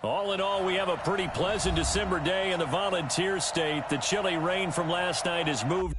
All in all, we have a pretty pleasant December day in the Volunteer State. The chilly rain from last night has moved.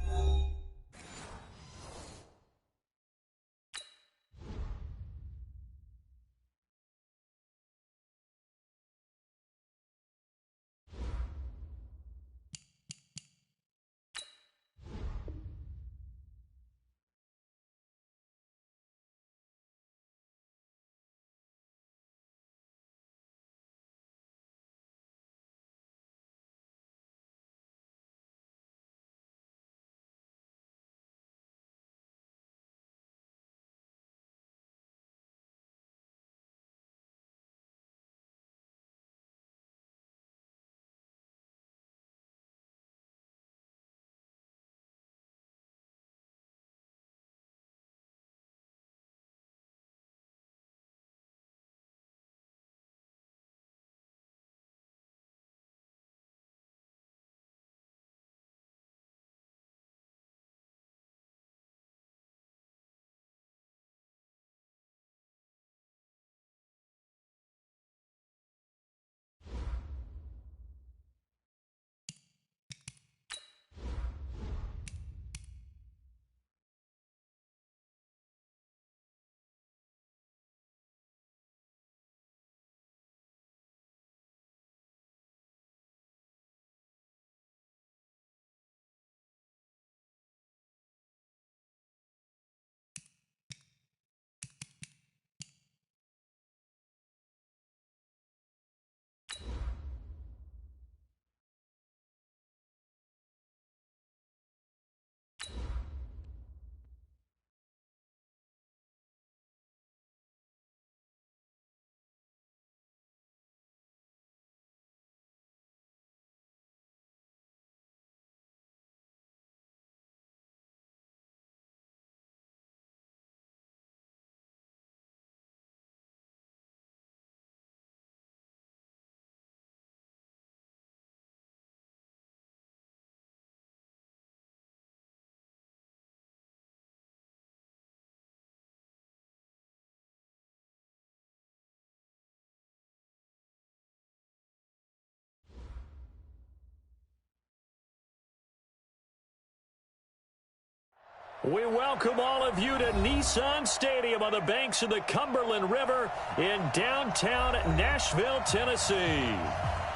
We welcome all of you to Nissan Stadium on the banks of the Cumberland River in downtown Nashville, Tennessee.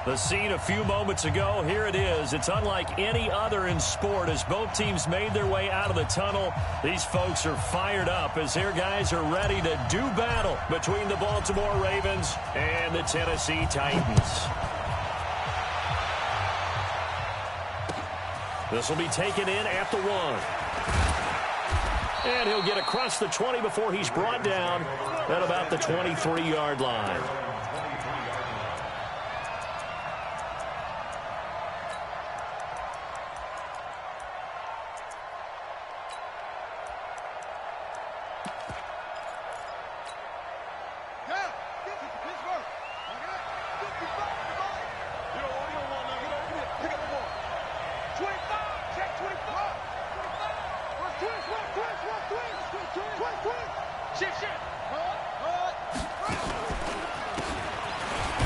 The scene a few moments ago, here it is. It's unlike any other in sport as both teams made their way out of the tunnel. These folks are fired up as their guys are ready to do battle between the Baltimore Ravens and the Tennessee Titans. This will be taken in at the 1. And he'll get across the 20 before he's brought down at about the 23-yard line.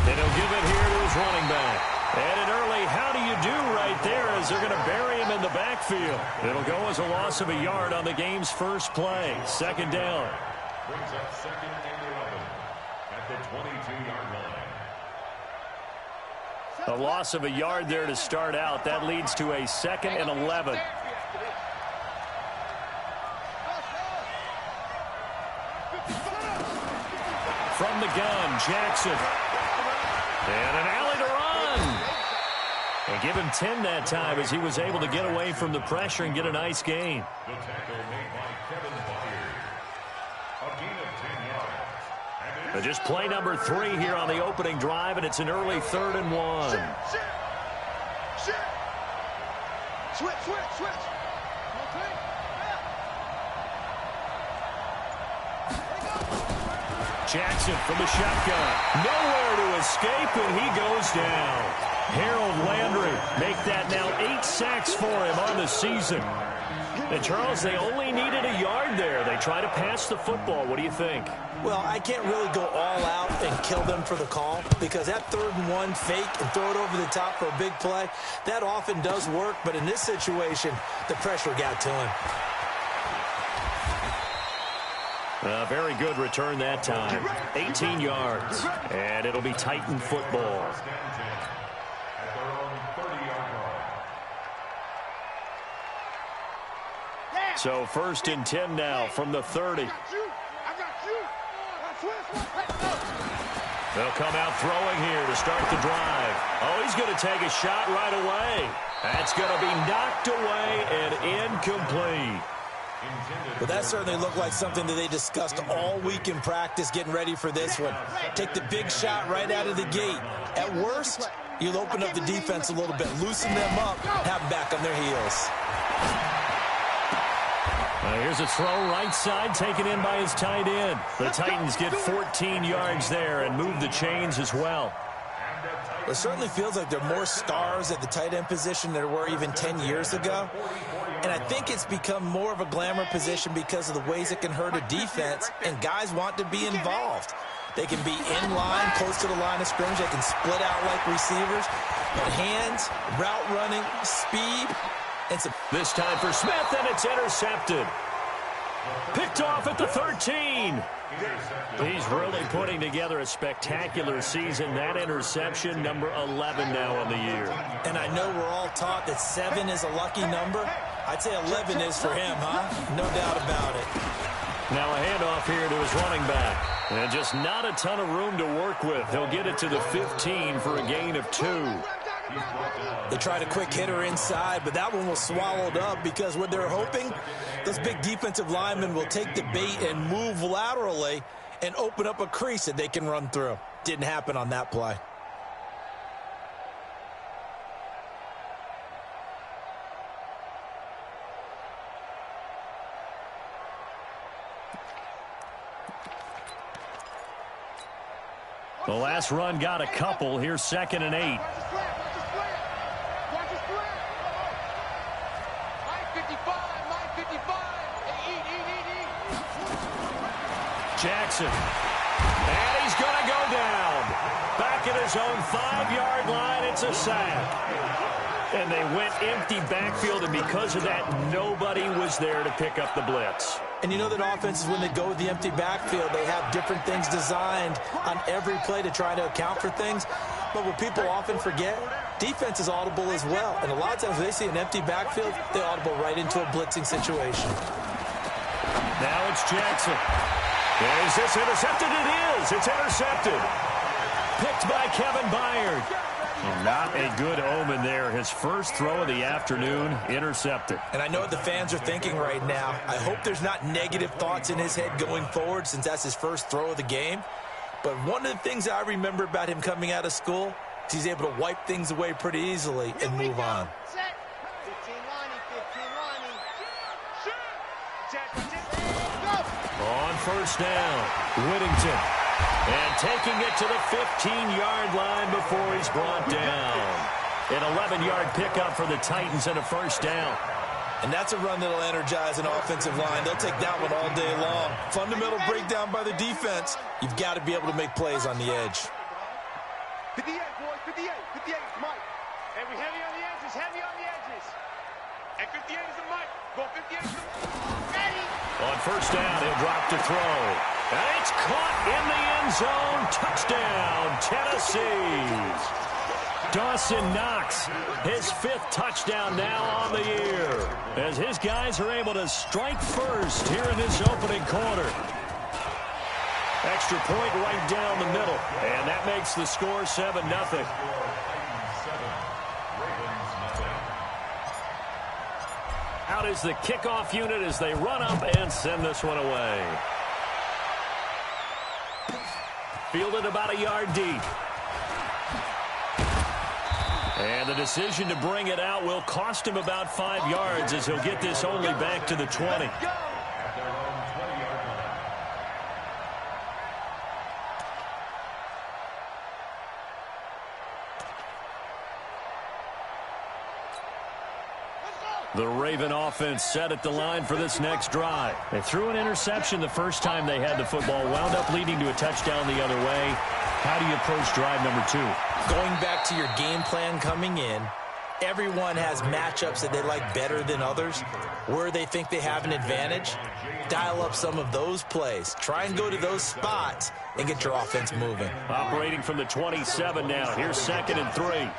And he'll give it here to his running back. And an early how do you do right there as they're going to bury him in the backfield. It'll go as a loss of a yard on the game's first play. Second down. Brings up second and 11 at the 22-yard line. A loss of a yard there to start out. That leads to a second and 11. From the gun, Jackson. And an alley to run. And give him 10 that time as he was able to get away from the pressure and get a nice gain. The tackle made by Kevin Byard. A gain of 10 yards. Just play number 3 here on the opening drive, and it's an early 3rd and 1. Switch. Jackson from the shotgun. Nowhere to escape, and he goes down. Harold Landry make that now 8 sacks for him on the season. And, Charles, they only needed a yard there. They try to pass the football. What do you think? Well, I can't really go all out and kill them for the call because that 3rd and 1 fake and throw it over the top for a big play, that often does work. But in this situation, the pressure got to him. A very good return that time. 18 yards. And it'll be Titan football. So 1st and 10 now from the 30. They'll come out throwing here to start the drive. Oh, he's going to take a shot right away. That's going to be knocked away and incomplete. But that certainly looked like something that they discussed all week in practice getting ready for this one. Take the big shot right out of the gate. At worst, you'll open up the defense a little bit, loosen them up, have them back on their heels. Here's a throw right side taken in by his tight end. The Titans get 14 yards there and move the chains as well. It certainly feels like there are more stars at the tight end position than there were even 10 years ago. And I think it's become more of a glamour position because of the ways it can hurt a defense, and guys want to be involved. They can be in line, close to the line of scrimmage. They can split out like receivers. But hands, route running, speed, and some... This time for Smith, and it's intercepted. Picked off at the 13. He's really putting together a spectacular season. That interception, number 11 now on the year. And I know we're all taught that 7 is a lucky number. I'd say 11 is for him, huh? No doubt about it. Now a handoff here to his running back. And just not a ton of room to work with. He'll get it to the 15 for a gain of 2. They tried a quick hitter inside, but that one was swallowed up because what they're hoping, those big defensive linemen will take the bait and move laterally and open up a crease that they can run through. Didn't happen on that play. The last run got a couple. Here's 2nd and 8. Jackson. And he's going to go down. Back at his own 5-yard line, it's a sack. And they went empty backfield, and because of that, nobody was there to pick up the blitz. And you know that offenses, when they go with the empty backfield, they have different things designed on every play to try to account for things. But what people often forget, defense is audible as well. And a lot of times they see an empty backfield, they audible right into a blitzing situation. Now it's Jackson. Is this intercepted? It is. It's intercepted. Picked by Kevin Byard. Not a good omen there. His first throw of the afternoon, intercepted. And I know what the fans are thinking right now. I hope there's not negative thoughts in his head going forward since that's his first throw of the game. But one of the things I remember about him coming out of school is he's able to wipe things away pretty easily and move on. On first down, Whittington. And taking it to the 15-yard line before he's brought down. An 11-yard pickup for the Titans and a first down. And that's a run that'll energize an offensive line. They'll take that one all day long. Fundamental breakdown by the defense. You've got to be able to make plays on the edge. 58, boys, 58, 58, Mike. And we heavy on the edges, heavy on the edges. And 58 is a Mike. Go 58 is a ready. On first down, he'll drop to throw. And it's caught in the end zone. Touchdown, Tennessee. Dawson Knox, his 5th touchdown now on the year, as his guys are able to strike first here in this opening quarter. Extra point right down the middle, and that makes the score 7-0. Out is the kickoff unit as they run up and send this one away. Fielded about a yard deep. And the decision to bring it out will cost him about 5 yards as he'll get this only back to the 20. The Raven offense set at the line for this next drive. They threw an interception the first time they had the football, wound up leading to a touchdown the other way. How do you approach drive number 2? Going back to your game plan coming in, everyone has matchups that they like better than others, where they think they have an advantage. Dial up some of those plays. Try and go to those spots and get your offense moving. Operating from the 27 now. Here's 2nd and 3.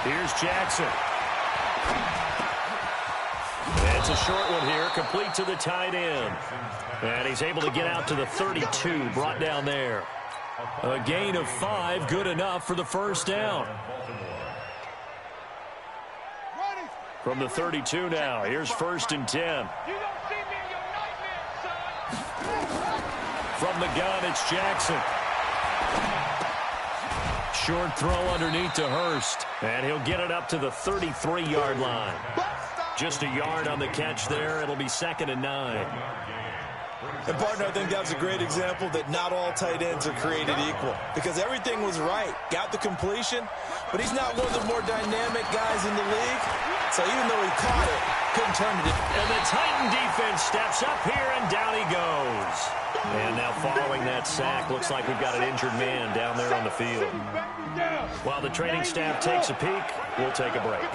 Here's Jackson. It's a short one here, complete to the tight end. And he's able to get out to the 32, brought down there. A gain of 5, good enough for the first down. From the 32 now, here's 1st and 10. You don't see me in your nightmares, son. From the gun, it's Jackson. Short throw underneath to Hurst. And he'll get it up to the 33-yard line. Just a yard on the catch there. It'll be 2nd and 9. And, partner, I think that's a great example that not all tight ends are created equal, because everything was right. Got the completion, but he's not one of the more dynamic guys in the league. So even though he caught it, couldn't turn it. And the Titan defense steps up here, and down he goes. And now following that sack, looks like we've got an injured man down there on the field. While the training staff takes a peek, we'll take a break.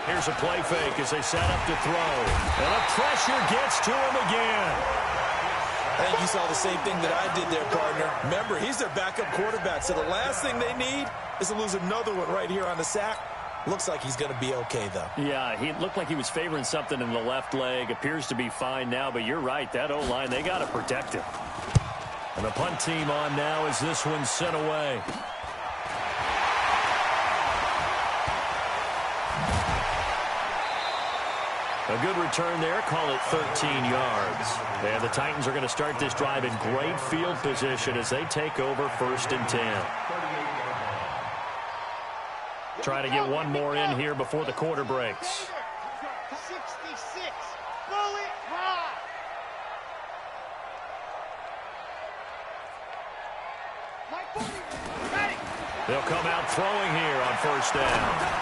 Here's a play fake as they set up to throw. And the pressure gets to him again. I think you saw the same thing that I did there, partner. Remember, he's their backup quarterback, so the last thing they need is to lose another one right here on the sack. Looks like he's going to be okay, though. Yeah, he looked like he was favoring something in the left leg. Appears to be fine now, but you're right. That O-line, they got to protect him. And the punt team on now as this one's sent away. A good return there. Call it 13 yards. And the Titans are going to start this drive in great field position as they take over 1st and 10. Trying to get one more in here before the quarter breaks. 66. Bullet ride. They'll come out throwing here on 1st down.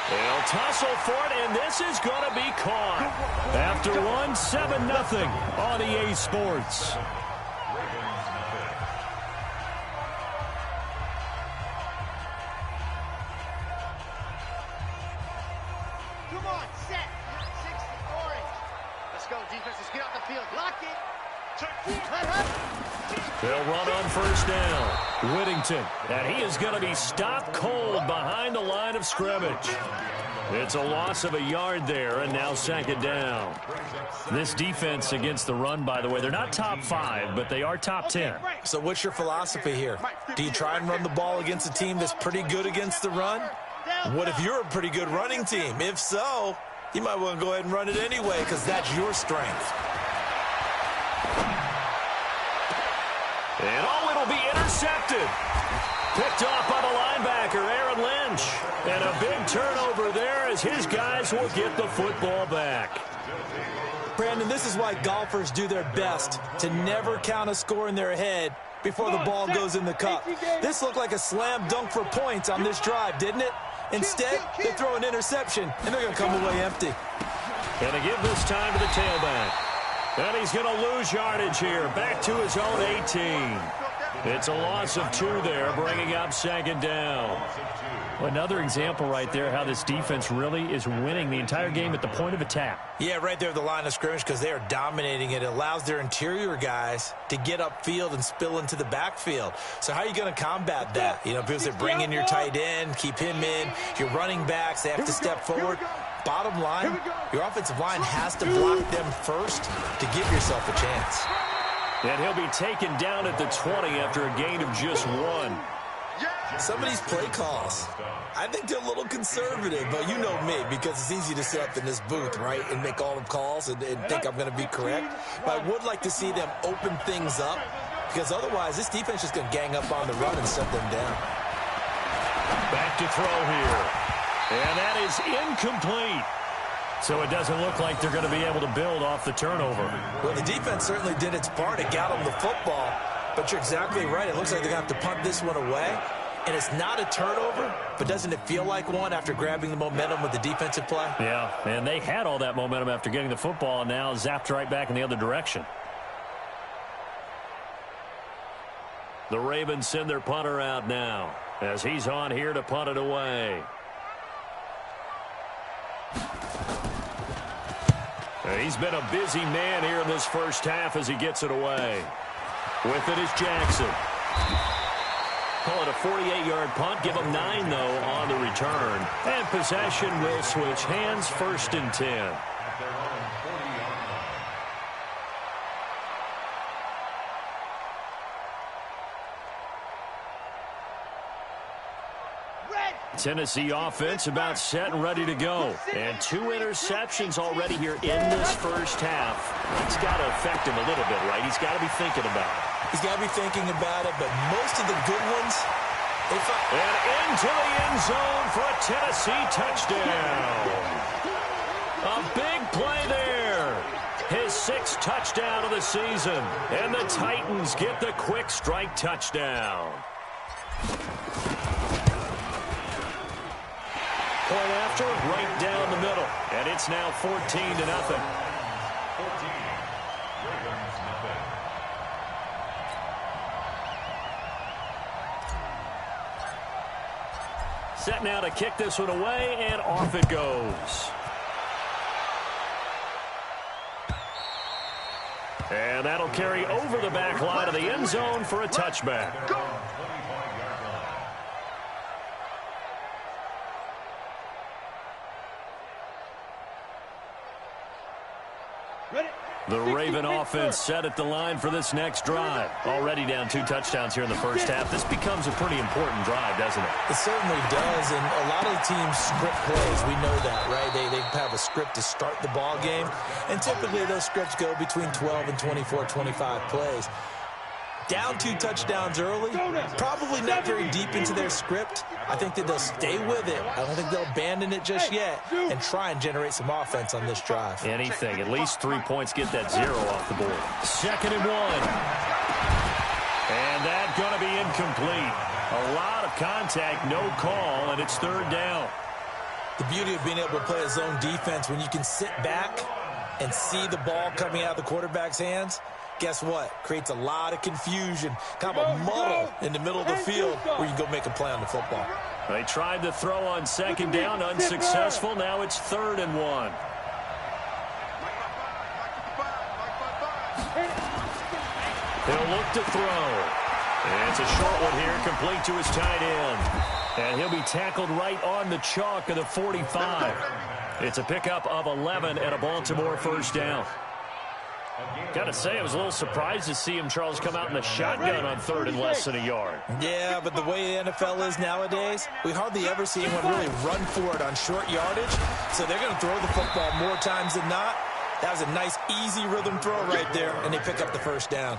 They'll tussle for it, and this is going to be caught. After one, 7-0 on EA Sports. Come on, set. 60 orange. Let's go, defense. Let's get off the field. Lock it. They'll run on 1st down. Whittington, and he is going to be stopped cold behind the line of scrimmage. It's a loss of a yard there, and now 2nd down. This defense against the run, by the way, they're not top 5, but they are top 10. So what's your philosophy here? Do you try and run the ball against a team that's pretty good against the run? What if you're a pretty good running team? If so, you might want to go ahead and run it anyway, because that's your strength. And it'll be intercepted. Picked off by the linebacker, Aaron Lynch. And a big turnover there as his guys will get the football back. Brandon, this is why golfers do their best to never count a score in their head before the ball goes in the cup. This looked like a slam dunk for points on this drive, didn't it? Instead, they throw an interception, and they're going to come away empty. And to give this time to the tailback. And he's going to lose yardage here, back to his own 18. It's a loss of 2 there, bringing up 2nd down. Another example right there how this defense really is winning the entire game at the point of attack. Yeah, right there at the line of scrimmage, because they are dominating it. It allows their interior guys to get upfield and spill into the backfield. So how are you going to combat that? You know, people say bring in your tight end, keep him in. Your running backs, they have to step forward. Bottom line, your offensive line has to block them first to give yourself a chance. And he'll be taken down at the 20 after a gain of just 1. Some of these play calls, I think they're a little conservative, but you know me, because it's easy to sit up in this booth, right, and make all the calls and think I'm going to be correct. But I would like to see them open things up, because otherwise this defense is going to gang up on the run and shut them down. Back to throw here. And that is incomplete. So it doesn't look like they're going to be able to build off the turnover. Well, the defense certainly did its part. It got them the football. But you're exactly right. It looks like they're going to have to punt this one away. And it's not a turnover, but doesn't it feel like one after grabbing the momentum with the defensive play? Yeah, and they had all that momentum after getting the football, and now zapped right back in the other direction. The Ravens send their punter out now as he's on here to punt it away. He's been a busy man here in this first half as he gets it away. With it is Jackson. Call it a 48-yard punt. Give them 9, though, on the return. And possession will switch hands, 1st and 10. Tennessee offense about set and ready to go. And 2 interceptions already here in this first half. It's got to affect him a little bit, right? He's got to be thinking about it. He's got to be thinking about it, but most of the good ones, they find... And into the end zone for a Tennessee touchdown. A big play there. His 6th touchdown of the season. And the Titans get the quick strike touchdown. Point after, right down the middle. And it's now 14-0. 14. Ravens nothing. Set now to kick this one away, and off it goes. And that'll carry over the back line of the end zone for a touchback. The Raven offense set at the line for this next drive. Already down 2 touchdowns here in the first half. This becomes a pretty important drive, doesn't it? It certainly does, and a lot of the teams script plays. We know that, right? They have a script to start the ball game, and typically those scripts go between 12 and 24, 25 plays. Down 2 touchdowns early, probably not very deep into their script. I think that they'll stay with it. I don't think they'll abandon it just yet and try and generate some offense on this drive. Anything. At least 3 points, get that 0 off the board. 2nd and 1. And that's going to be incomplete. A lot of contact, no call, and it's 3rd down. The beauty of being able to play a zone defense when you can sit back and see the ball coming out of the quarterback's hands, guess what? Creates a lot of confusion, kind of a muddle in the middle of the field where you can go make a play on the football. They tried to throw on 2nd down, unsuccessful. Now it's 3rd and 1. He'll look to throw. And it's a short one here, complete to his tight end. And he'll be tackled right on the chalk of the 45. It's a pickup of 11 and a Baltimore 1st down. Got to say, I was a little surprised to see him, Charles, come out in the shotgun on 3rd and less than a yard. Yeah, but the way the NFL is nowadays, we hardly ever see anyone really run for it on short yardage. So they're going to throw the football more times than not. That was a nice, easy rhythm throw right there, and they pick up the 1st down.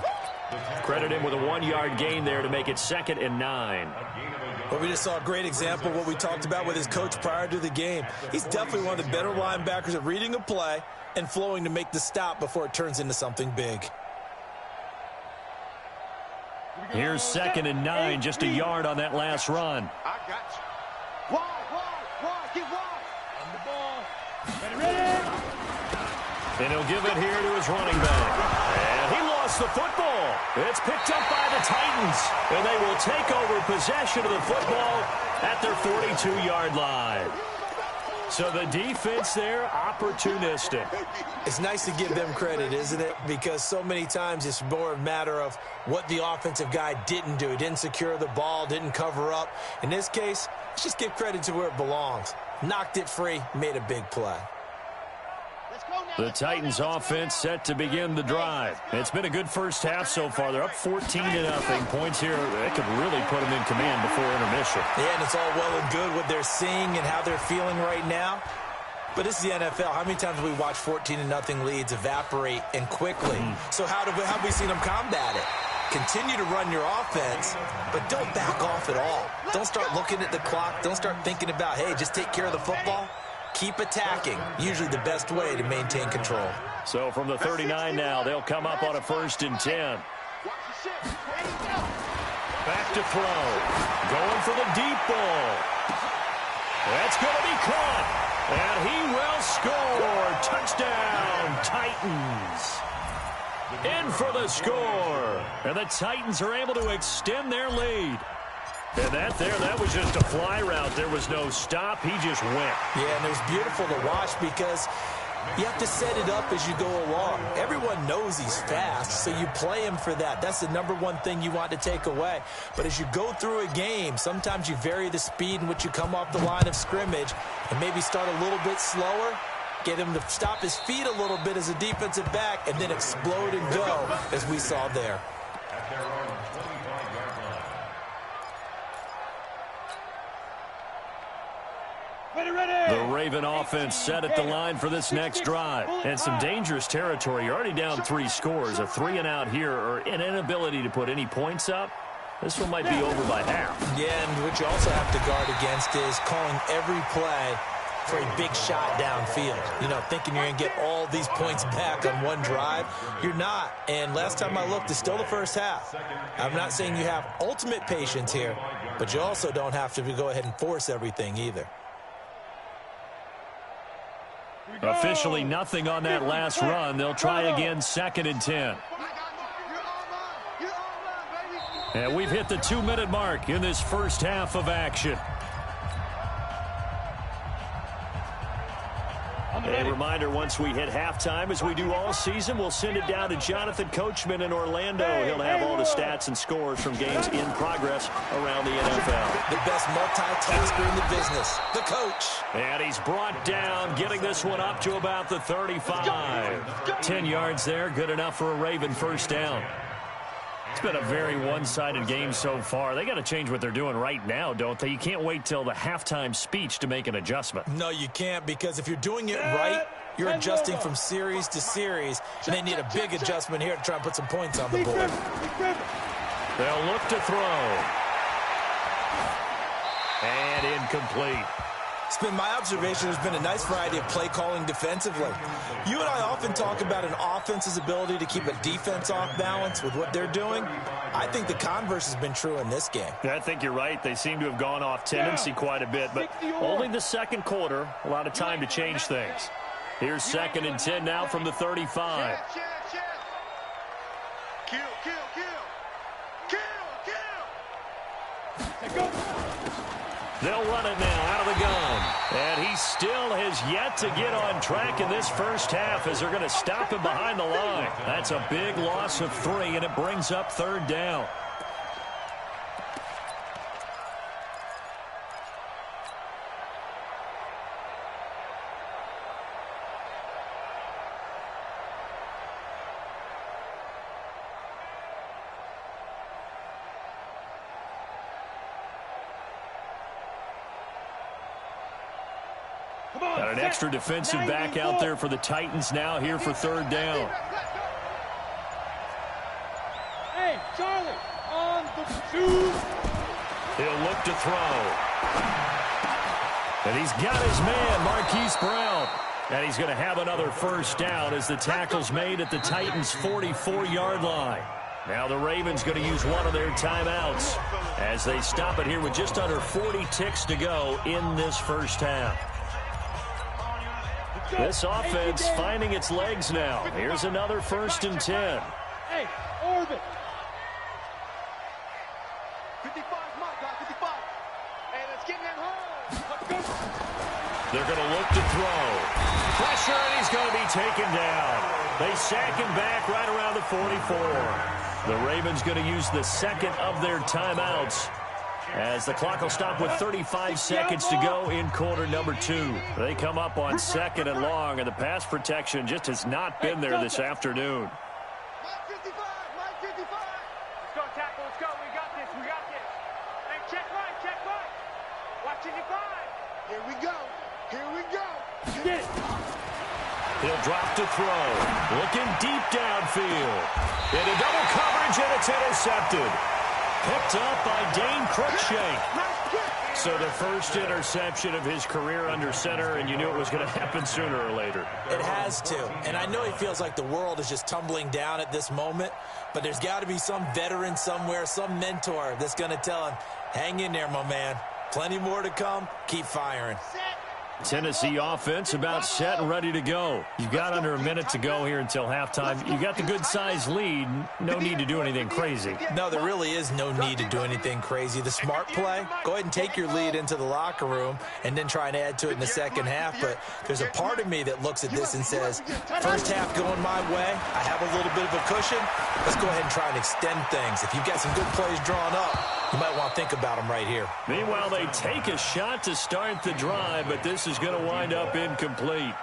Credit him with a 1-yard gain there to make it 2nd and 9. But we just saw a great example of what we talked about with his coach prior to the game. He's definitely one of the better linebackers at reading a play and flowing to make the stop before it turns into something big. Here's 2nd and 9, just a yard on that last run. I got you. Wide, get wide. On the ball. Ready. And he'll give it here to his running back. And he lost the football. It's picked up by the Titans. And they will take over possession of the football at their 42-yard line. So the defense there, opportunistic. It's nice to give them credit, isn't it? Because so many times it's more a matter of what the offensive guy didn't do. He didn't secure the ball, didn't cover up. In this case, let's just give credit to where it belongs. Knocked it free, made a big play. The Titans offense set to begin the drive. It's been a good first half so far. They're up 14-0. Points here, that could really put them in command before intermission. Yeah, and it's all well and good what they're seeing and how they're feeling right now. But this is the NFL. How many times have we watched 14-0 leads evaporate and quickly? So how have we seen them combat it? Continue to run your offense, but don't back off at all. Don't start looking at the clock. Don't start thinking about, hey, just take care of the football. keep attacking. Usually the best way to maintain control. So from the 39 now, they'll come up on a 1st and 10. Back to throw. Going for the deep ball. That's going to be caught. And he will score. Touchdown, Titans. In for the score. And the Titans are able to extend their lead. And that was just a fly route. There was no stop. He just went. Yeah, and it was beautiful to watch because you have to set it up as you go along. Everyone knows he's fast, so you play him for that. That's the number one thing you want to take away. But as you go through a game, sometimes you vary the speed in which you come off the line of scrimmage and maybe start a little bit slower, get him to stop his feet a little bit as a defensive back, and then explode and go, as we saw there. At their own 25-yard line. The Raven offense set at the line for this next drive. And some dangerous territory. You're already down 3 scores. A 3 and out here, or an inability to put any points up. This one might be over by half. Yeah, and what you also have to guard against is calling every play for a big shot downfield. You know, thinking you're going to get all these points back on one drive. You're not. And last time I looked, it's still the first half. I'm not saying you have ultimate patience here, but you also don't have to go ahead and force everything either. Officially nothing on that last run. They'll try again, 2nd and 10. And we've hit the 2-minute mark in this first half of action. A reminder, once we hit halftime, as we do all season, we'll send it down to Jonathan Coachman in Orlando. He'll have all the stats and scores from games in progress around the NFL. The best multitasker in the business, the coach. And he's brought down, getting this one up to about the 35. 10 yards there, good enough for a Raven first down. It's been a very one-sided game so far. They got to change what they're doing right now, don't they? You can't wait till the halftime speech to make an adjustment. No, you can't, because if you're doing it right, you're adjusting from series to series, and they need a big adjustment here to try and put some points on the board. They'll look to throw. And incomplete. It's been my observation there's been a nice variety of play calling defensively. You and I often talk about an offense's ability to keep a defense off balance with what they're doing. I think the converse has been true in this game. I think you're right. They seem to have gone off tendency quite a bit, but only the second quarter, a lot of time to change things. Here's 2nd and 10 now from the 35. Kill, kill, kill. Kill, kill. They'll run it now out of the gun. And he still has yet to get on track in this first half as they're going to stop him behind the line. That's a big loss of 3, and it brings up 3rd down. Got an extra defensive back out there for the Titans now here for 3rd down. Hey, Charlie, on the 2. He'll look to throw. And he's got his man, Marquise Brown. And he's going to have another first down as the tackle's made at the Titans' 44-yard line. Now the Ravens going to use one of their timeouts as they stop it here with just under 40 ticks to go in this first half. This offense finding its legs now. Here's another 1st and 10. Hey, orbit. 55, Mike, 55. Hey, let's get them home. They're going to look to throw. Pressure, and he's going to be taken down. They sack him back right around the 44. The Ravens going to use the second of their timeouts as the clock will stop with 35 seconds to go in quarter number 2. They come up on 2nd and long, and the pass protection just has not been there this afternoon. Mike 55, Mike 55. Let's go, tackle, let's go. We got this, we got this. Hey, check right, check right. Watch 55. Here we go, here we go. Get it. He'll drop to throw. Looking deep downfield. Into double coverage, and it's intercepted. Picked up by Dane Cruikshank. So the first interception of his career under center, and you knew it was going to happen sooner or later. It has to. And I know he feels like the world is just tumbling down at this moment, but there's got to be some veteran somewhere, some mentor that's going to tell him, hang in there, my man. Plenty more to come. Keep firing. Tennessee offense about set and ready to go. You've got under a minute to go here until halftime. You got the good-sized lead. No need to do anything crazy. No, there really is no need to do anything crazy. The smart play, go ahead and take your lead into the locker room and then try and add to it in the second half. But there's a part of me that looks at this and says, first half going my way, I have a little bit of a cushion. Let's go ahead and try and extend things. If you've got some good plays drawn up, you might want to think about them right here. Meanwhile, they take a shot to start the drive, but this is going to wind up incomplete.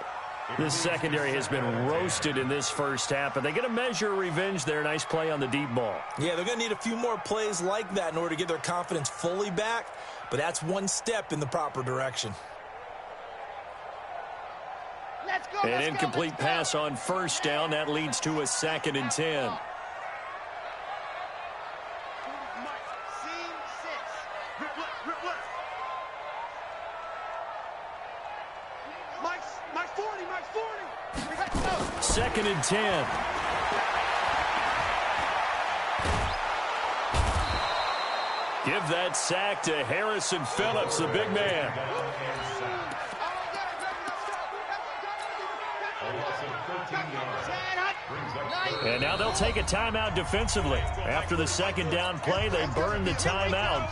This secondary has been roasted in this first half, but they get a measure of revenge there. Nice play on the deep ball. Yeah, they're going to need a few more plays like that in order to get their confidence fully back, but that's one step in the proper direction. An incomplete pass on first down. That leads to a 2nd and 10. Second and 10. Give that sack to Harrison Phillips, the big man. And now they'll take a timeout defensively. After the second down play, they burn the timeout,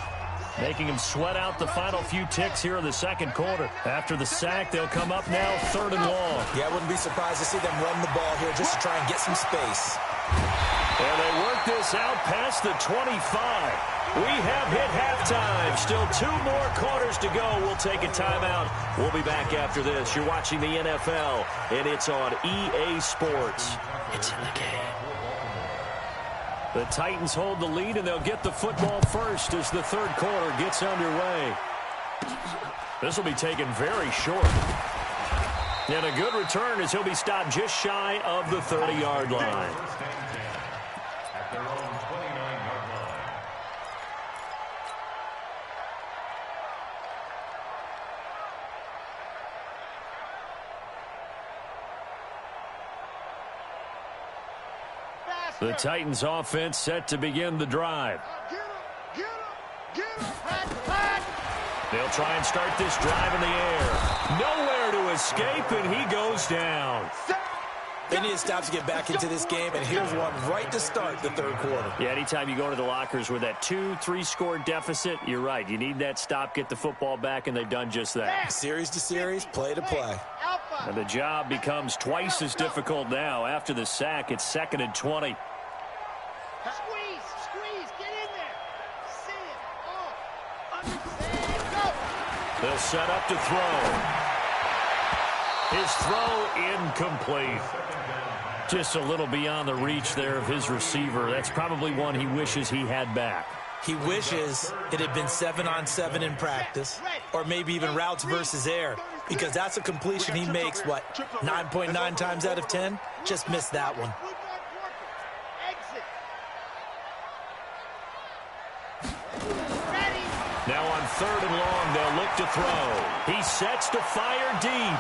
making him sweat out the final few ticks here in the second quarter. After the sack, they'll come up now 3rd and long. Yeah, I wouldn't be surprised to see them run the ball here just to try and get some space. And they work this out past the 25. We have hit halftime. Still 2 more quarters to go. We'll take a timeout. We'll be back after this. You're watching the NFL, and it's on EA Sports. It's in the game. The Titans hold the lead, and they'll get the football first as the third quarter gets underway. This will be taken very short. And a good return as he'll be stopped just shy of the 30-yard line. At their own 29-yard line. The Titans offense set to begin the drive. They'll try and start this drive in the air. Nowhere to escape, and he goes down. They need to stop to get back into this game, and here's one right to start the third quarter. Yeah, anytime you go to the lockers with that 2-3 score deficit, you're right. You need that stop, get the football back, and they've done just that. Series to series, play to play. And the job becomes twice as difficult now. After the sack, it's 2nd and 20. Squeeze, get in there. See it. Understand, go. They'll set up to throw. His throw incomplete. Just a little beyond the reach there of his receiver. That's probably one he wishes he had back. He wishes it had been 7-on-7 in practice, or maybe even routes versus air, because that's a completion he makes, 9.9 times out of 10? Just missed that one. Now on 3rd and long, they'll look to throw. He sets to fire deep.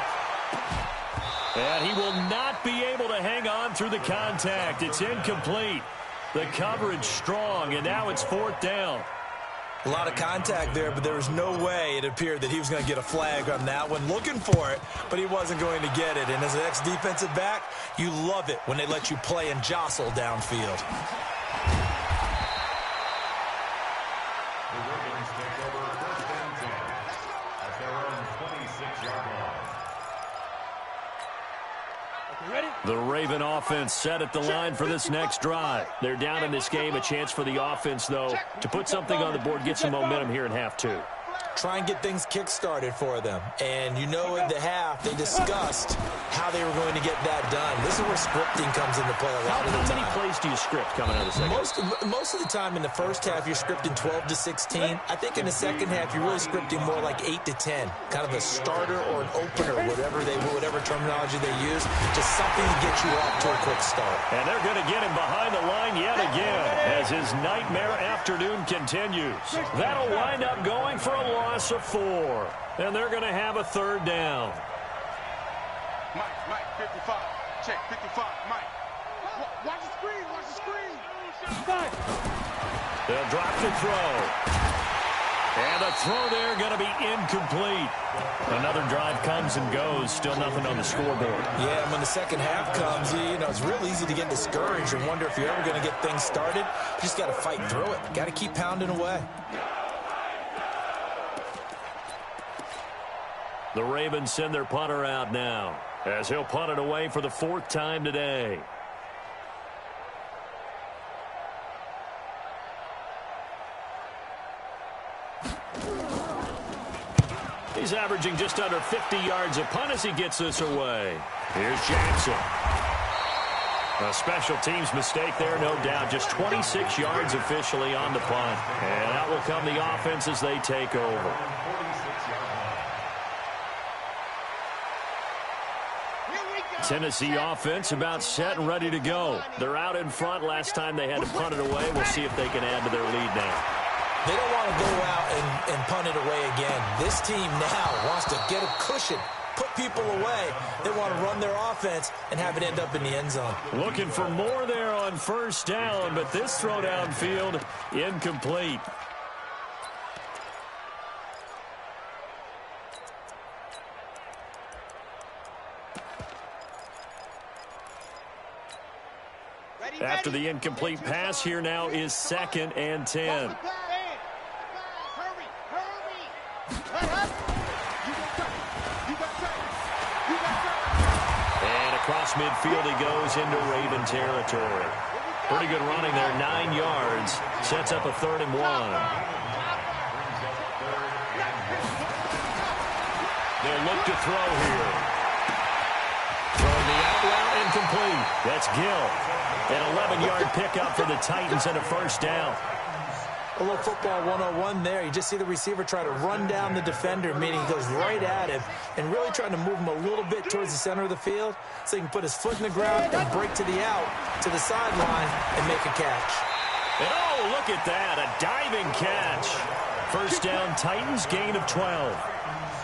And he will not be able to hang on through the contact. It's incomplete. The coverage strong, and now it's 4th down. A lot of contact there, but there was no way it appeared that he was going to get a flag on that one. Looking for it, but he wasn't going to get it. And as an ex-defensive back, you love it when they let you play and jostle downfield. The Ravens take over 1st and 10 at their own 26-yard line. Ready? The Raven offense set at the line for this next drive. They're down in this game. A chance for the offense, though, to put something on the board, get some momentum here in half 2. Try and get things kick-started for them. And you know at the half, they discussed how they were going to get that done. This is where scripting comes into play a lot of the time. How many plays do you script coming out of the second? Most of the time in the first half, you're scripting 12 to 16. I think in the second half, you're really scripting more like 8 to 10. Kind of a starter or an opener, whatever terminology they use. Just something to get you off to a quick start. And they're going to get him behind the line yet again as his nightmare afternoon continues. That'll wind up going for a loss of 4. And they're going to have a third down. Mike, 55. Check, 55, Mike. Watch the screen, watch the screen. They'll drop the throw. And the throw there going to be incomplete. Another drive comes and goes. Still nothing on the scoreboard. Yeah, and when the second half comes, you know, it's real easy to get discouraged and wonder if you're ever going to get things started. You just got to fight through it. Got to keep pounding away. The Ravens send their punter out now, as he'll punt it away for the 4th time today. He's averaging just under 50 yards a punt as he gets this away. Here's Jackson. A special teams mistake there, no doubt. Just 26 yards officially on the punt. And out will come the offense as they take over. Tennessee offense about set and ready to go. They're out in front. Last time they had to punt it away. We'll see if they can add to their lead now. They don't want to go out and punt it away again. This team now wants to get a cushion, put people away. They want to run their offense and have it end up in the end zone. Looking for more there on first down, but this throw downfield incomplete. After the incomplete pass, here now is 2nd and 10. And across midfield he goes into Raven territory. Pretty good running there, 9 yards. Sets up a 3rd and 1. They'll look to throw here. Throwing the out route incomplete. That's Gill. An 11-yard pickup for the Titans and a first down. A little football 101 there. You just see the receiver try to run down the defender, meaning he goes right at him and really trying to move him a little bit towards the center of the field so he can put his foot in the ground and break to the out, to the sideline, and make a catch. And oh, look at that, a diving catch. First down, Titans, gain of 12.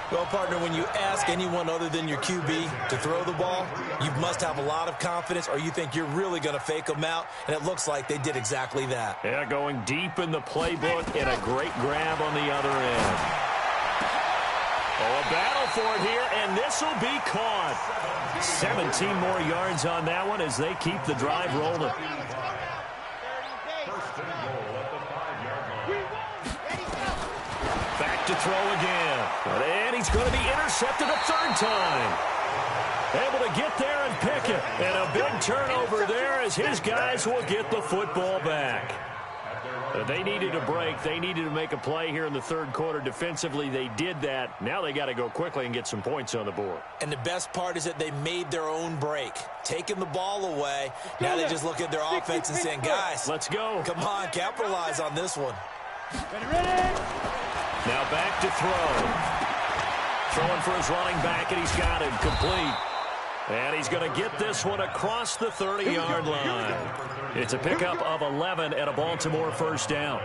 Well, partner, when you ask anyone other than your QB to throw the ball, you must have a lot of confidence or you think you're really going to fake them out, and it looks like they did exactly that. Yeah, going deep in the playbook and a great grab on the other end. Oh, a battle for it here, and this will be caught. 17 more yards on that one as they keep the drive rolling. To throw again. And he's going to be intercepted a 3rd time. Able to get there and pick it. And a big turnover there as his guys will get the football back. They needed a break. They needed to make a play here in the 3rd quarter. Defensively, they did that. Now they got to go quickly and get some points on the board. And the best part is that they made their own break. Taking the ball away. Now they just look at their offense and saying, guys, let's go. Come on, capitalize on this one. Ready? Now back to throw. Throwing for his running back, and he's got it complete. And he's going to get this one across the 30-yard line. It's a pickup of 11 at a Baltimore first down.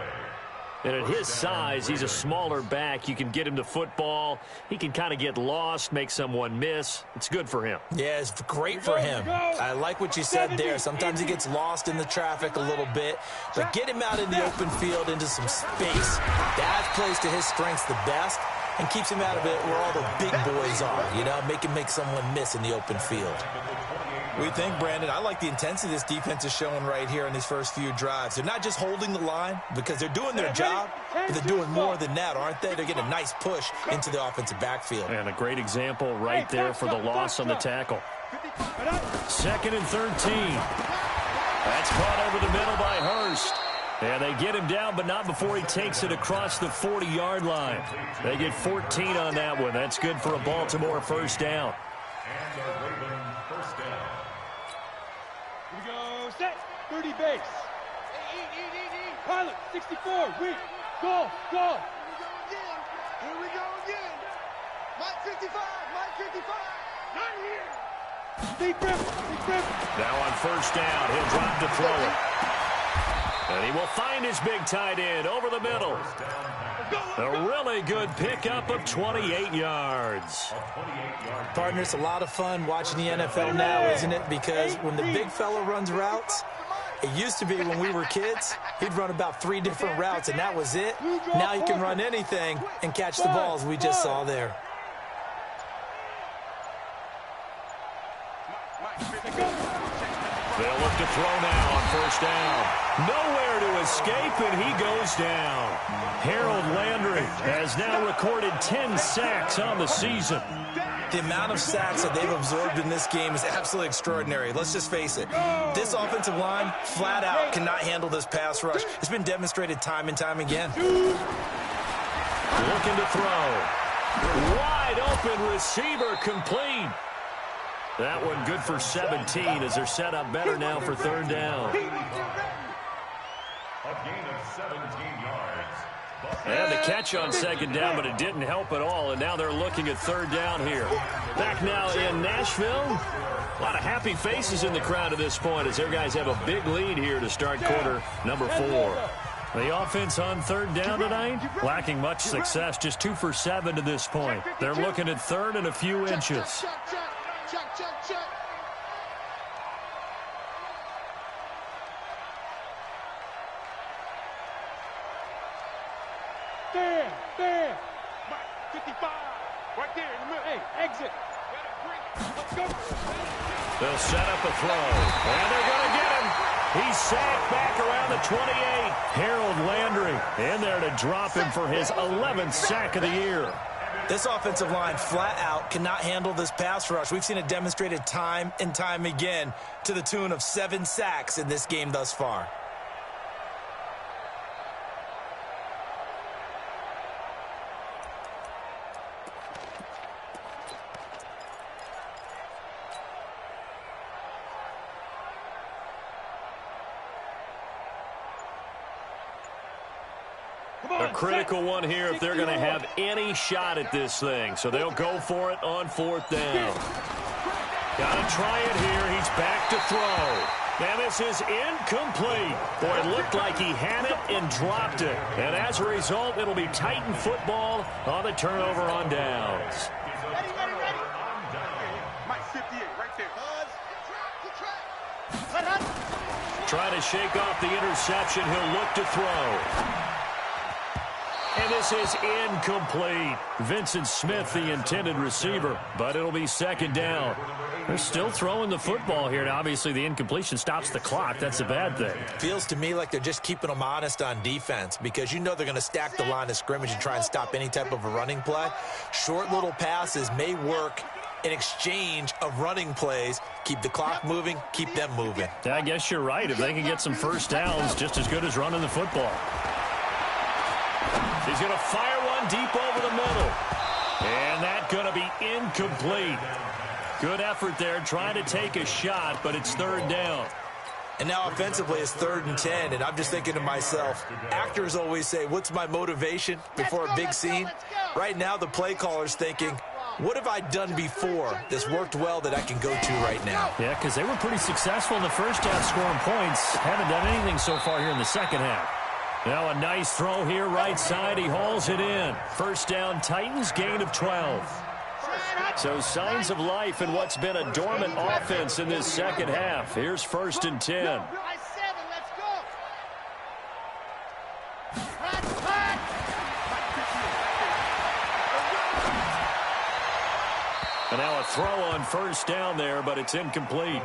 And at his size, he's a smaller back. You can get him the football. He can kind of get lost, make someone miss. It's good for him. Yeah, it's great for him. I like what you said there. Sometimes he gets lost in the traffic a little bit. But get him out in the open field into some space. That plays to his strengths the best and keeps him out of it where all the big boys are, you know, make someone miss in the open field. What do you think, Brandon? I like the intensity this defense is showing right here in these first few drives. They're not just holding the line because they're doing their job, but they're doing more than that, aren't they? They're getting a nice push into the offensive backfield. And a great example right there for the loss on the tackle. 2nd and 13. That's caught over the middle by Hurst. And they get him down, but not before he takes it across the 40-yard line. They get 14 on that one. That's good for a Baltimore first down. And a Raven first down. Here we go, set, 30 base. Pilot, 64, weak, go. Here we go again. Mike 55, Mike 55. Not here. Deep grip. Now on first down, he'll drop to throw it. And he will find his big tight end over the middle. A really good pickup of 28 yards. Partner, it's a lot of fun watching the NFL now, isn't it? Because when the big fella runs routes, it used to be when we were kids, he'd run about 3 different routes, and that was it. Now he can run anything and catch the balls we just saw there. They'll look to throw now on first down. Nowhere to escape, and he goes down. Harold Landry has now recorded 10 sacks on the season. The amount of sacks that they've absorbed in this game is absolutely extraordinary. Let's just face it. This offensive line, flat out, cannot handle this pass rush. It's been demonstrated time and time again. Looking to throw. Wide open receiver complete. That one good for 17 as they're set up better now for third down. A gain of 17 yards. They had the catch on second down, but it didn't help at all, and now they're looking at third down here. Back now in Nashville. A lot of happy faces in the crowd at this point as their guys have a big lead here to start quarter number 4. The offense on third down tonight, lacking much success, just 2 for 7 to this point. They're looking at third and a few inches. There. 55. Right there in the middle. Hey, exit. Let's go. They'll set up a throw, and they're going to get him. He's sacked back around the 28. Harold Landry in there to drop him for his 11th sack of the year. This offensive line flat out cannot handle this pass rush. We've seen it demonstrated time and time again to the tune of 7 sacks in this game thus far. A critical one here if they're going to have any shot at this thing. So they'll go for it on fourth down. Got to try it here. He's back to throw. And this is incomplete. Boy, it looked like he had it and dropped it. And as a result, it'll be Titan football on the turnover on downs. Ready. Mike 58, right there. Trying to shake off the interception. He'll look to throw. And this is incomplete. Vincent Smith, the intended receiver, but it'll be second down. They're still throwing the football here. Now, obviously, the incompletion stops the clock. That's a bad thing. Feels to me like they're just keeping them honest on defense because you know they're going to stack the line of scrimmage and try and stop any type of a running play. Short little passes may work in exchange of running plays. Keep the clock moving, keep them moving. Yeah, I guess you're right. If they can get some first downs, just as good as running the football. He's going to fire one deep over the middle. And that's going to be incomplete. Good effort there, trying to take a shot, but it's third down. And now offensively it's 3rd and 10, and I'm just thinking to myself, actors always say, what's my motivation before a big scene? Right now the play caller's thinking, what have I done before that's worked well that I can go to right now? Yeah, because they were pretty successful in the first half scoring points. Haven't done anything so far here in the second half. Now a nice throw here, right side. He hauls it in. First down, Titans, gain of 12. So signs of life in what's been a dormant offense in this second half. Here's 1st and 10. And now a throw on first down there, but it's incomplete.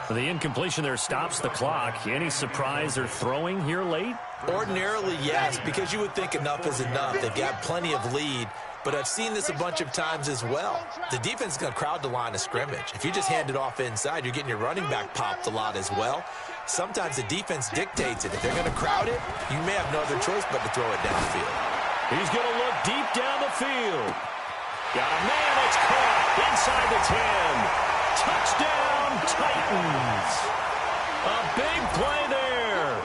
The incompletion there stops the clock. Any surprise they're throwing here late? Ordinarily, yes, because you would think enough is enough. They've got plenty of lead, but I've seen this a bunch of times as well. The defense is going to crowd the line of scrimmage. If you just hand it off inside, you're getting your running back popped a lot as well. Sometimes the defense dictates it. If they're going to crowd it, you may have no other choice but to throw it downfield. He's going to look deep down the field. Got a man that's caught inside the 10. Touchdown, Titans. A big play there.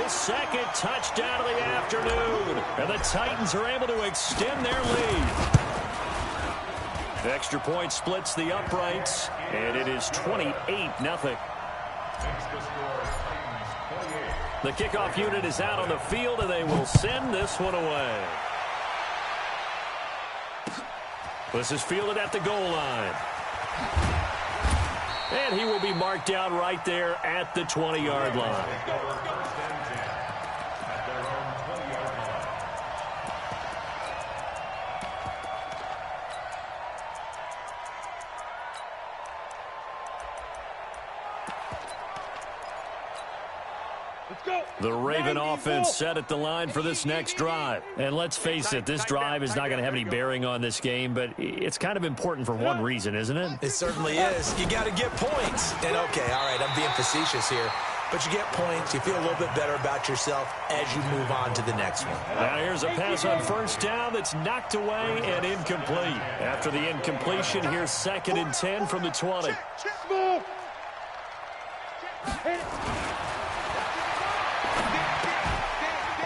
His second touchdown of the afternoon. And the Titans are able to extend their lead. The extra point splits the uprights, and it is 28-0. Makes the score Titans The kickoff unit is out on the field, and they will send this one away. This is fielded at the goal line. And he will be marked down right there at the 20-yard line. The Raven offense set at the line for this next drive. And let's face it, this drive is not going to have any bearing on this game, but it's kind of important for one reason, isn't it? It certainly is. You got to get points. And, okay, all right, I'm being facetious here. But you get points, you feel a little bit better about yourself as you move on to the next one. Now here's a pass on first down that's knocked away and incomplete. After the incompletion, here's 2nd and 10 from the 20.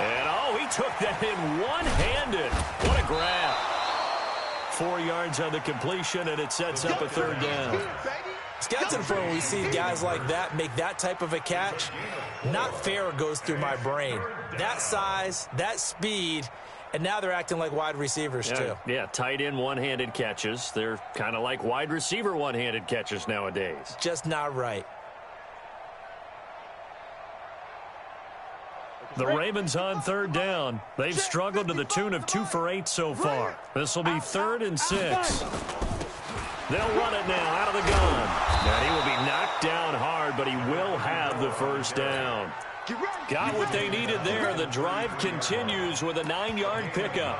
And, oh, he took that in one-handed. What a grab. 4 yards on the completion, and it sets up a 3rd down. It's got to the point when we see guys like that make that type of a catch, not fair goes through my brain. That size, that speed, and now they're acting like wide receivers too. Yeah, tight end one-handed catches. They're kind of like wide receiver one-handed catches nowadays. Just not right. The Ravens on 3rd down. They've struggled to the tune of 2 for 8 so far. This will be 3rd and 6. They'll run it now out of the gun. And he will be knocked down hard, but he will have the 1st down. Got what they needed there. The drive continues with a 9-yard pickup.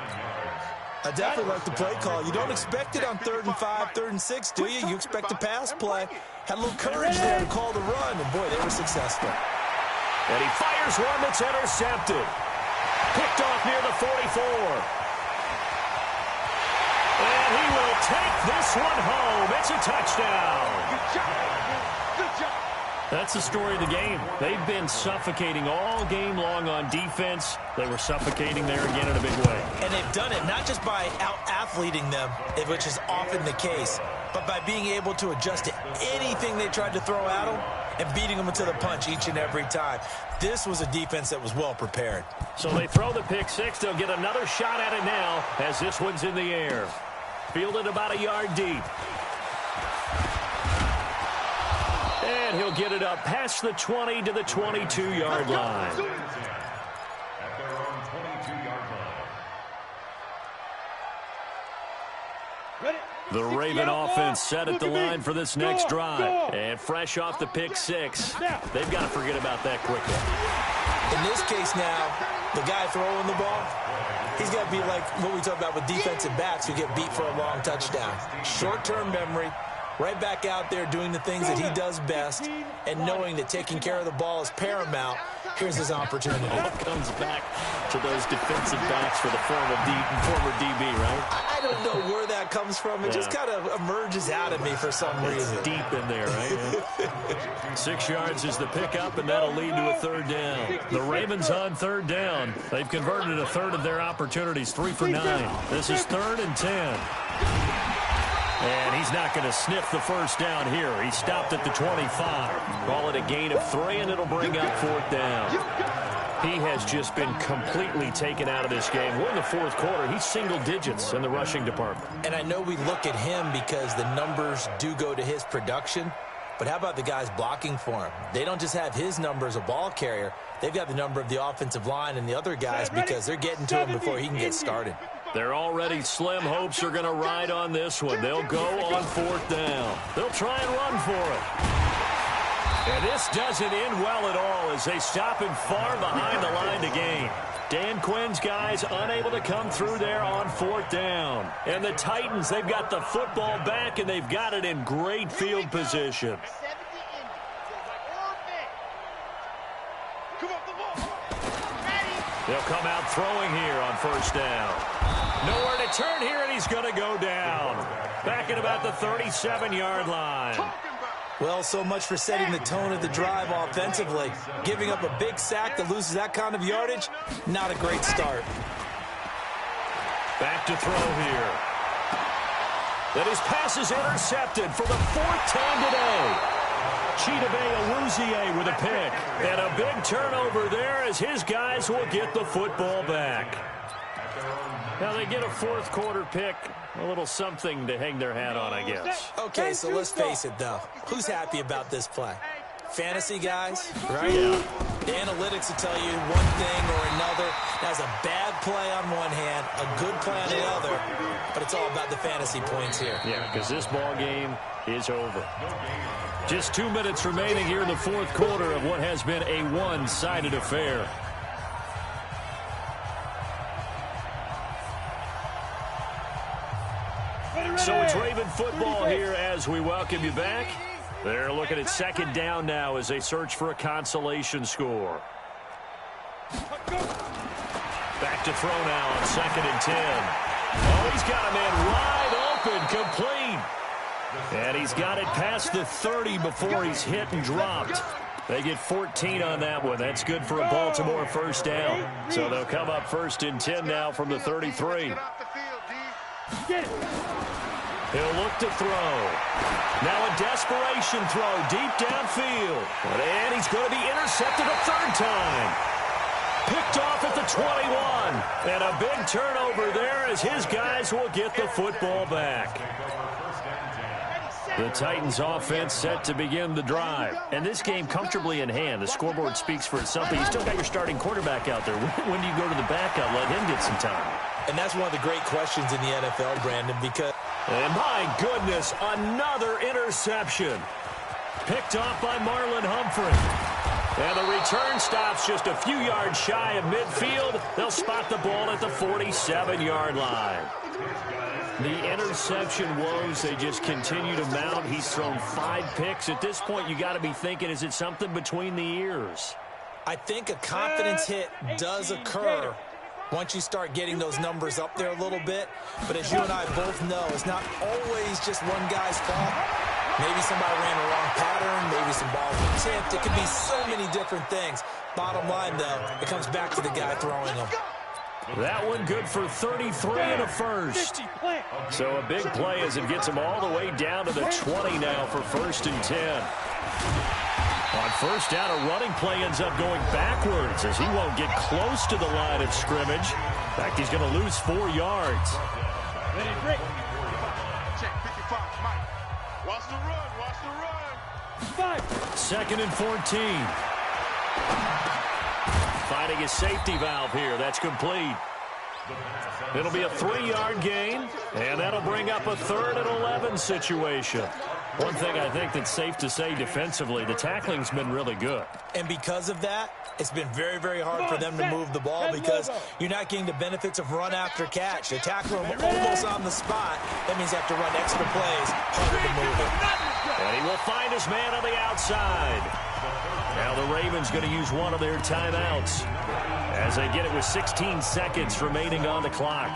I definitely like the play call. You don't expect it on 3rd and 5, 3rd and 6, do you? You expect a pass play. Had a little courage there to call the run, and boy, they were successful. And he fires one that's intercepted. Picked off near the 44. And he will take this one home. It's a touchdown. Good job. Good job. That's the story of the game. They've been suffocating all game long on defense. They were suffocating there again in a big way. And they've done it not just by out-athleting them, which is often the case, but by being able to adjust to anything they tried to throw at them and beating them to the punch each and every time. This was a defense that was well prepared. So they throw the pick six. They'll get another shot at it now as this one's in the air. Fielded about a yard deep. And he'll get it up past the 20 to the 22-yard line. At their own 22-yard line. The Raven offense set at the line for this next drive. And fresh off the pick six, they've got to forget about that quickly. In this case now, the guy throwing the ball, he's got to be like what we talk about with defensive backs who get beat for a long touchdown. Short-term memory, right back out there doing the things that he does best, and knowing that taking care of the ball is paramount. Here's his opportunity. Comes back to those defensive backs for the former DB, right? I don't know where that comes from. It just kind of emerges out of me for some reason. It's deep in there, right? Yeah. 6 yards is the pickup, and that'll lead to a third down. The Ravens on third down. They've converted a third of their opportunities, 3 for 9. This is 3rd and 10. And he's not going to sniff the first down here. He stopped at the 25. Call it a gain of 3, and it'll bring up 4th down. He has just been completely taken out of this game. We're in the 4th quarter. He's single digits in the rushing department. And I know we look at him because the numbers do go to his production. But how about the guys blocking for him? They don't just have his number as a ball carrier. They've got the number of the offensive line and the other guys because they're getting to him before he can get started. Their already slim hopes are going to ride on this one. They'll go on 4th down. They'll try and run for it. And this doesn't end well at all as they stop him far behind the line to gain. Dan Quinn's guys unable to come through there on 4th down. And the Titans, they've got the football back, and they've got it in great field position. They'll come out throwing here on 1st down. Nowhere to turn here, and he's going to go down. Back at about the 37-yard line. Well, so much for setting the tone of the drive offensively. Giving up a big sack that loses that kind of yardage, not a great start. Back to throw here. That his pass is intercepted for the 4th time today. Chidobe with a pick. And a big turnover there as his guys will get the football back. Now they get a fourth quarter pick. A little something to hang their hat on, I guess. Okay, so let's face it, though. Who's happy about this play? Fantasy guys, right? Yeah. The analytics will tell you one thing or another. That's a bad play on one hand, a good play on the other, but it's all about the fantasy points here. Yeah, because this ball game is over. Just 2 minutes remaining here in the fourth quarter of what has been a one-sided affair. So it's Raven football here as we welcome you back. They're looking at second down now as they search for a consolation score. Back to throw now on 2nd and 10. Oh, he's got a man wide open, complete. And he's got it past the 30 before he's hit and dropped. They get 14 on that one. That's good for a Baltimore first down. So they'll come up 1st and 10 now from the 33. He'll look to throw. Now a desperation throw deep downfield. And he's going to be intercepted a third time. Picked off at the 21. And a big turnover there as his guys will get the football back. The Titans offense set to begin the drive. And this game comfortably in hand. The scoreboard speaks for itself, but you still got your starting quarterback out there. When do you go to the backup? Let him get some time. And that's one of the great questions in the NFL, Brandon, because... And my goodness, another interception. Picked off by Marlon Humphrey. And the return stops just a few yards shy of midfield. They'll spot the ball at the 47-yard line. The interception woes, they just continue to mount. He's thrown 5 picks. At this point, you got to be thinking, is it something between the ears? I think a confidence hit does occur once you start getting those numbers up there a little bit. But as you and I both know, it's not always just one guy's fault. Maybe somebody ran the wrong pattern. Maybe some balls were tipped. It could be so many different things. Bottom line, though, it comes back to the guy throwing them. That one good for 33 and a first. So a big play as it gets him all the way down to the 20 now for 1st and 10. On first down, a running play ends up going backwards as he won't get close to the line of scrimmage. In fact, he's going to lose 4 yards. Check 55, Mike. Watch the run, watch the run. 2nd and 14. Finding a safety valve here. That's complete. It'll be a 3-yard gain, and that'll bring up a 3rd and 11 situation. One thing I think that's safe to say defensively, the tackling's been really good. And because of that, it's been very, very hard for them to move the ball because you're not getting the benefits of run after catch. They tackle him almost on the spot. That means they have to run extra plays, harder to move it. And he will find his man on the outside. Now the Ravens going to use one of their timeouts as they get it with 16 seconds remaining on the clock.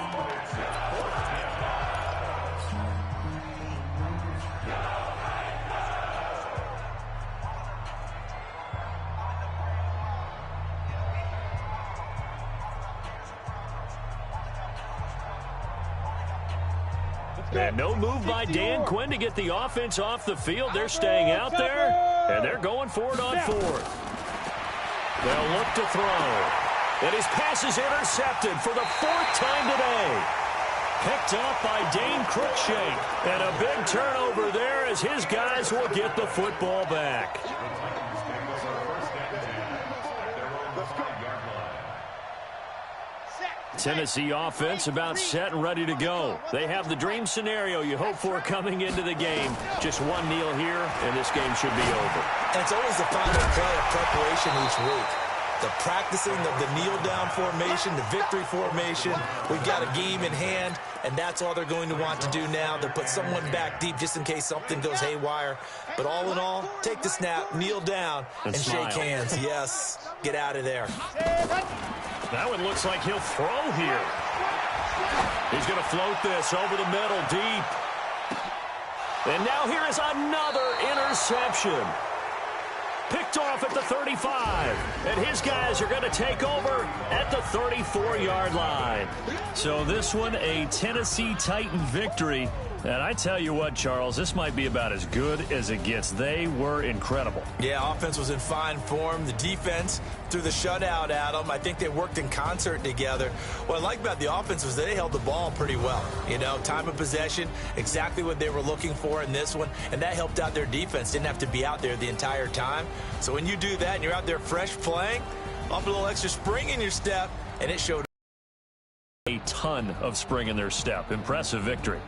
And no move by Dan Quinn to get the offense off the field. They're staying out there, and they're going for it on 4th. They'll look to throw. And his pass is intercepted for the 4th time today. Picked off by Dane Cruikshank. And a big turnover there as his guys will get the football back. Tennessee offense about set and ready to go. They have the dream scenario you hope for coming into the game. Just one kneel here, and this game should be over. And it's always the final play of preparation each week. The practicing of the kneel-down formation, the victory formation. We've got a game in hand, and that's all they're going to want to do now. They'll put someone back deep just in case something goes haywire. But all in all, take the snap, kneel down, and shake hands. Yes, get out of there. That one looks like he'll throw here. He's going to float this over the middle deep. And now here is another interception. Picked off at the 35. And his guys are going to take over at the 34-yard line. So this one, a Tennessee Titan victory. And I tell you what, Charles, this might be about as good as it gets. They were incredible. Yeah, offense was in fine form. The defense threw the shutout at them. I think they worked in concert together. What I like about the offense was they held the ball pretty well. You know, time of possession, exactly what they were looking for in this one, and that helped out their defense. Didn't have to be out there the entire time. So when you do that and you're out there fresh playing, off a little extra spring in your step, and it showed a ton of spring in their step. Impressive victory.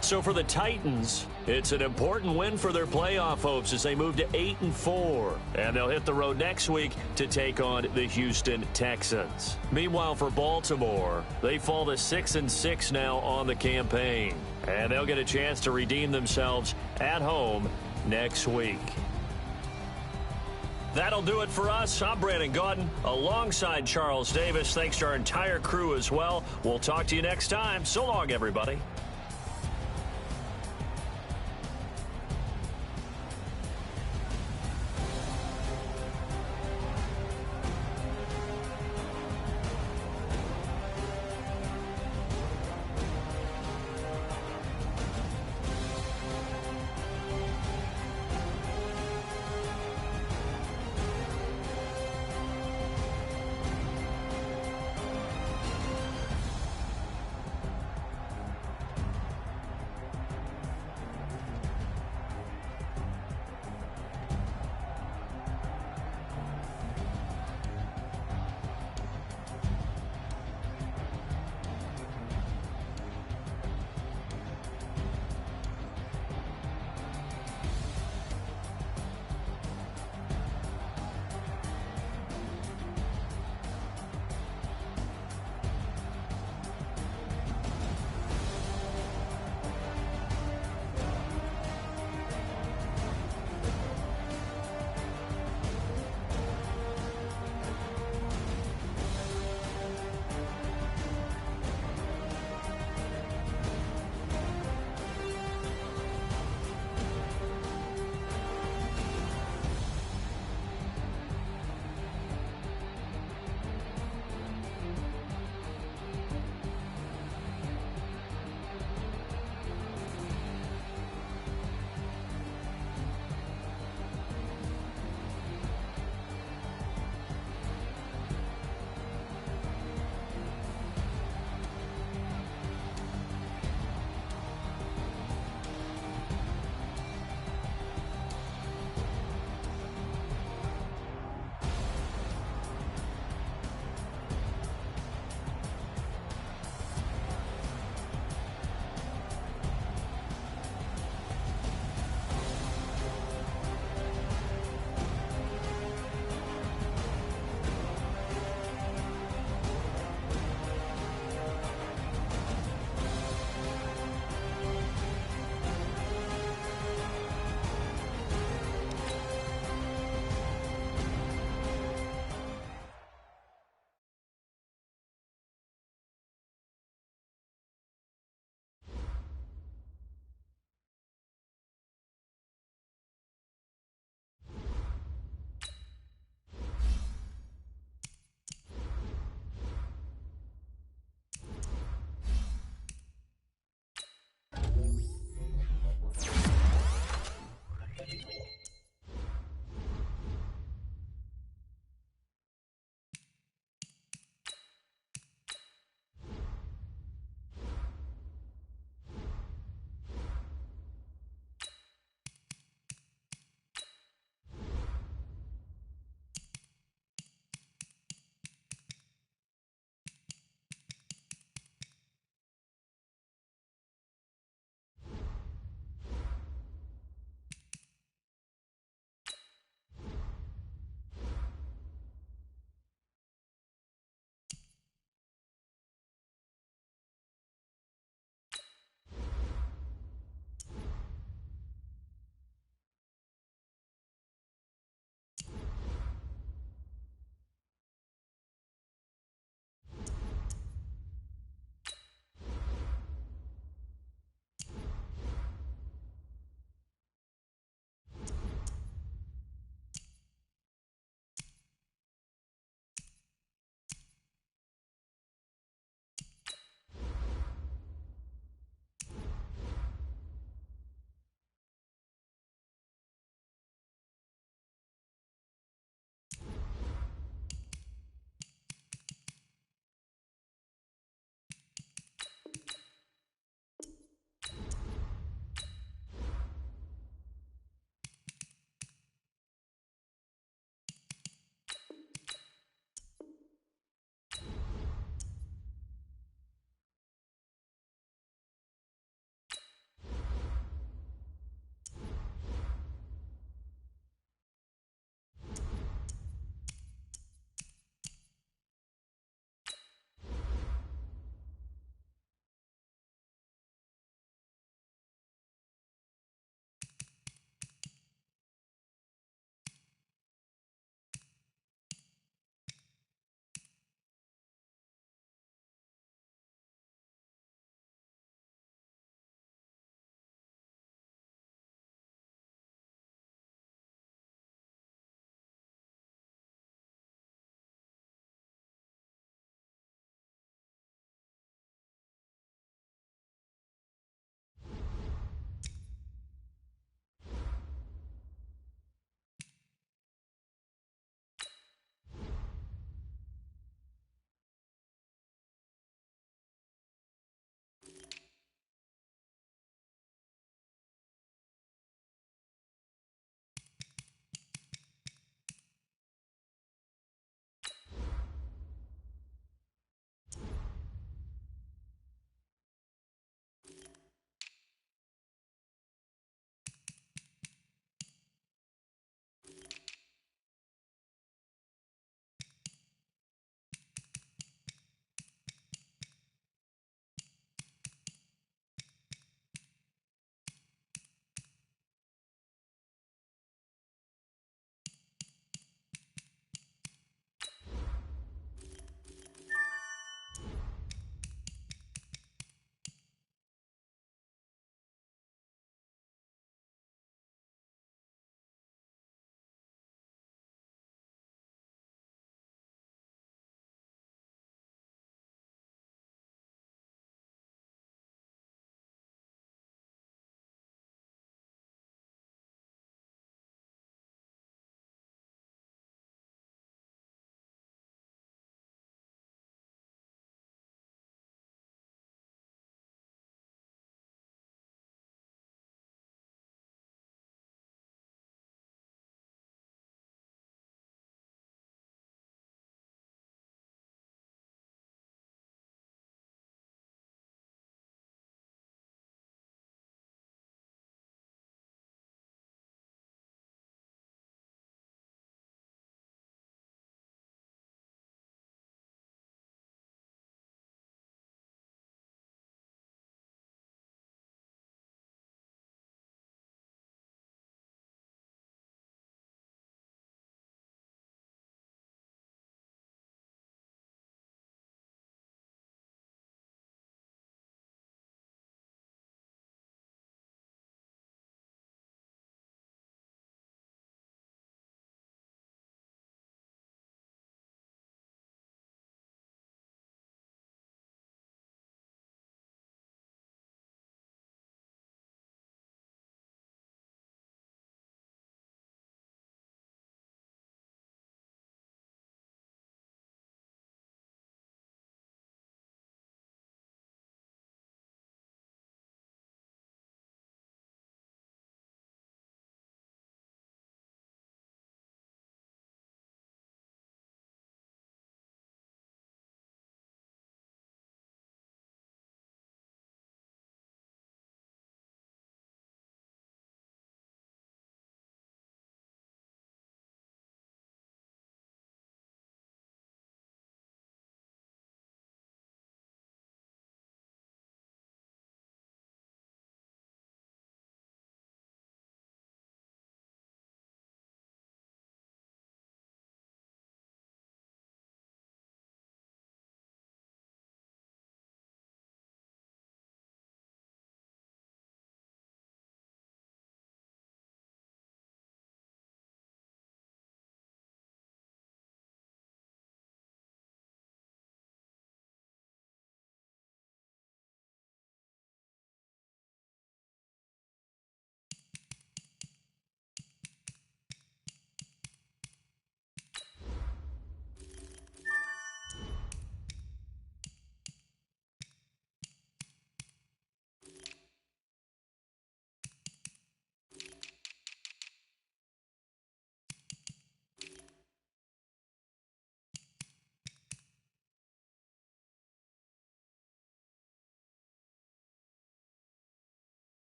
So for the Titans, it's an important win for their playoff hopes as they move to 8-4. And they'll hit the road next week to take on the Houston Texans. Meanwhile, for Baltimore, they fall to 6-6 now on the campaign. And they'll get a chance to redeem themselves at home next week. That'll do it for us. I'm Brandon Gaudin alongside Charles Davis. Thanks to our entire crew as well. We'll talk to you next time. So long, everybody.